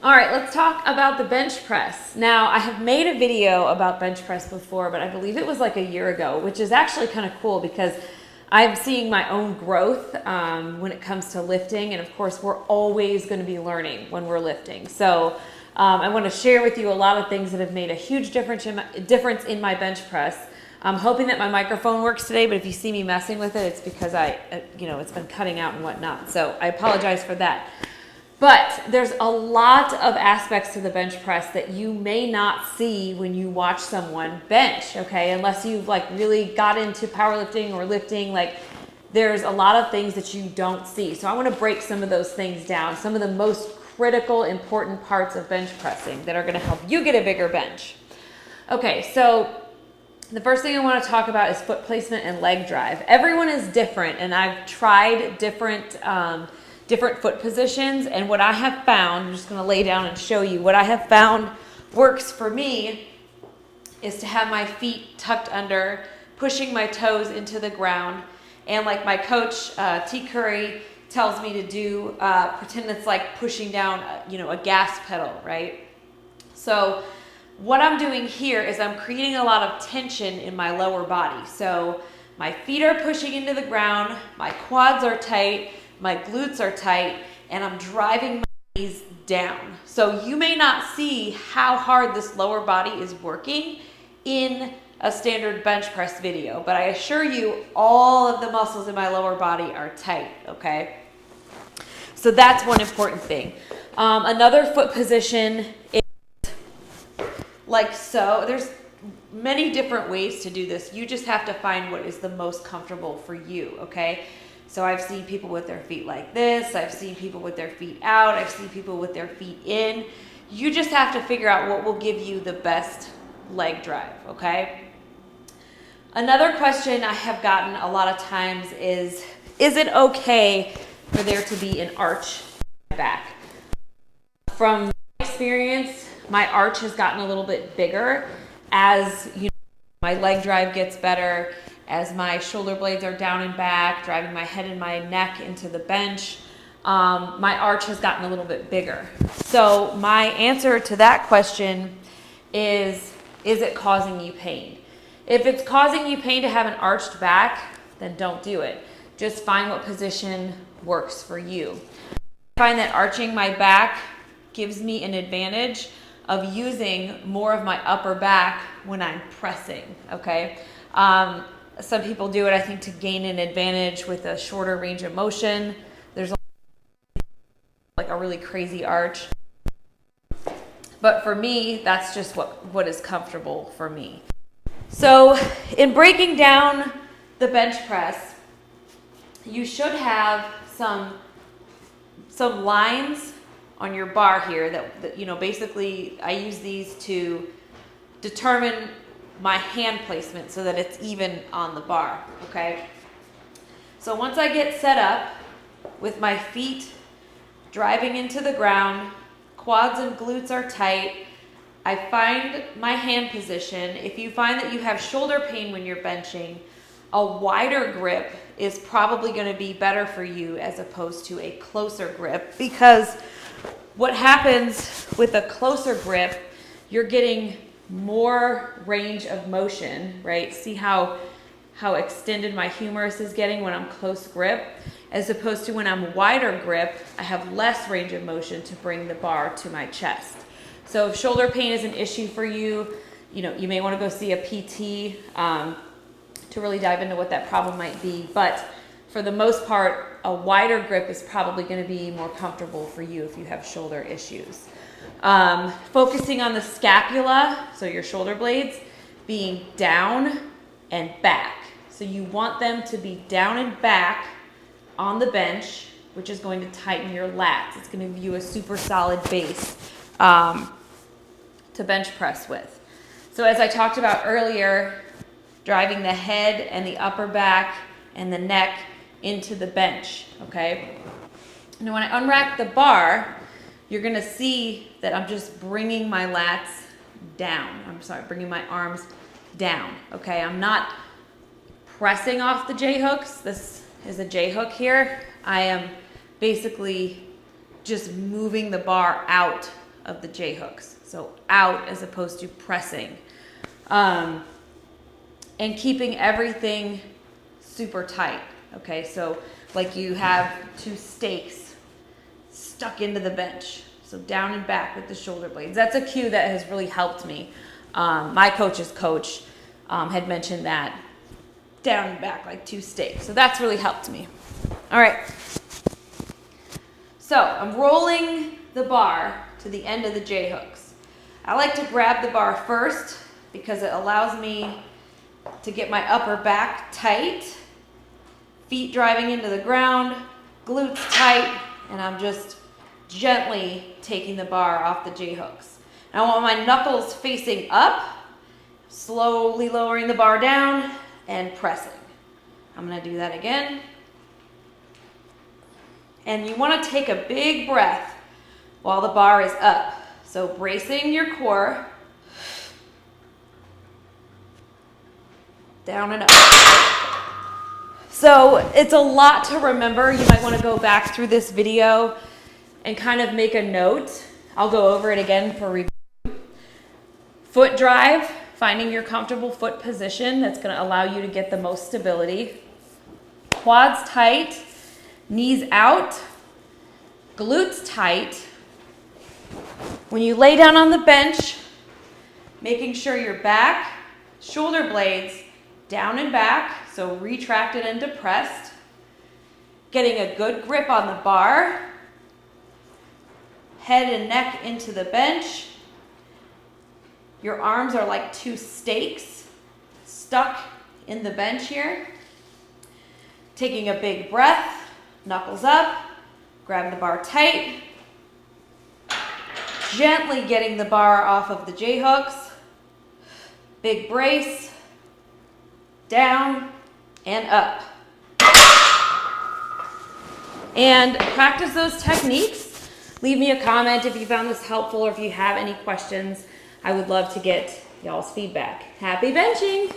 All right, let's talk about the bench press. Now, I have made a video about bench press before, but I believe it was like a year ago, which is actually kind of cool because I'm seeing my own growth when it comes to lifting. And of course, we're always going to be learning when we're lifting. So I want to share with you a lot of things that have made a huge difference in my bench press. I'm hoping that my microphone works today, but if you see me messing with it, it's because it's been cutting out and whatnot. So I apologize for that. But there's a lot of aspects to the bench press that you may not see when you watch someone bench, okay? Unless you've like really got into powerlifting or lifting, like there's a lot of things that you don't see. So I want to break some of those things down, some of the most critical, important parts of bench pressing that are going to help you get a bigger bench. Okay, so the first thing I want to talk about is foot placement and leg drive. Everyone is different, and I've tried different foot positions, and what I have found, I'm just going to lay down and show you what I have found works for me is to have my feet tucked under, pushing my toes into the ground, and like my coach T. Curry tells me to do, pretend it's like pushing down a gas pedal, right? So what I'm doing here is I'm creating a lot of tension in my lower body. So my feet are pushing into the ground, my quads are tight, my glutes are tight, and I'm driving my knees down. So you may not see how hard this lower body is working in a standard bench press video, but I assure you all of the muscles in my lower body are tight, okay? So that's one important thing. Another foot position is like so. There's many different ways to do this. You just have to find what is the most comfortable for you, okay? So I've seen people with their feet like this. I've seen people with their feet out. I've seen people with their feet in. You just have to figure out what will give you the best leg drive, okay? Another question I have gotten a lot of times is it okay for there to be an arch in my back? From my experience, my arch has gotten a little bit bigger as my leg drive gets better, as my shoulder blades are down and back, driving my head and my neck into the bench. My arch has gotten a little bit bigger. So my answer to that question is it causing you pain? If it's causing you pain to have an arched back, then don't do it. Just find what position works for you. I find that arching my back gives me an advantage of using more of my upper back when I'm pressing, okay? Some people do it, I think, to gain an advantage with a shorter range of motion. There's like a really crazy arch. But for me, that's just what is comfortable for me. So in breaking down the bench press, you should have some lines on your bar here that basically I use these to determine my hand placement so that it's even on the bar, okay? So once I get set up with my feet driving into the ground, quads and glutes are tight, I find my hand position. If you find that you have shoulder pain when you're benching, a wider grip is probably going to be better for you as opposed to a closer grip, because what happens with a closer grip, you're getting more range of motion, right? See how extended my humerus is getting when I'm close grip, as opposed to when I'm wider grip, I have less range of motion to bring the bar to my chest. So if shoulder pain is an issue for you, you may want to go see a PT to really dive into what that problem might be. But for the most part, a wider grip is probably going to be more comfortable for you if you have shoulder issues. Focusing on the scapula, so your shoulder blades, being down and back. So you want them to be down and back on the bench, which is going to tighten your lats. It's going to give you a super solid base to bench press with. So as I talked about earlier, driving the head and the upper back and the neck into the bench, okay? Now when I unrack the bar, you're gonna see that I'm just bringing my lats down. Bringing my arms down, okay? I'm not pressing off the J-hooks. This is a J-hook here. I am basically just moving the bar out of the J hooks. So out as opposed to pressing. And keeping everything super tight. Okay, so like you have 2 stakes stuck into the bench. So down and back with the shoulder blades. That's a cue that has really helped me. My coach's coach had mentioned that down and back like 2 stakes. So that's really helped me. All right. So I'm rolling the bar to the end of the J hooks. I like to grab the bar first because it allows me to get my upper back tight, feet driving into the ground, glutes tight, and I'm just gently taking the bar off the J hooks. And I want my knuckles facing up, slowly lowering the bar down and pressing. I'm gonna do that again. And you wanna take a big breath while the bar is up. So bracing your core, down and up. So it's a lot to remember. You might want to go back through this video and kind of make a note. I'll go over it again for review. Foot drive, finding your comfortable foot position that's going to allow you to get the most stability. Quads tight, knees out, glutes tight. When you lay down on the bench, making sure your back, shoulder blades, down and back, so retracted and depressed. Getting a good grip on the bar. Head and neck into the bench. Your arms are like 2 stakes stuck in the bench here. Taking a big breath, knuckles up, grab the bar tight. Gently getting the bar off of the J hooks. Big brace. Down and up. And practice those techniques. Leave me a comment if you found this helpful or if you have any questions. I would love to get y'all's feedback. Happy benching!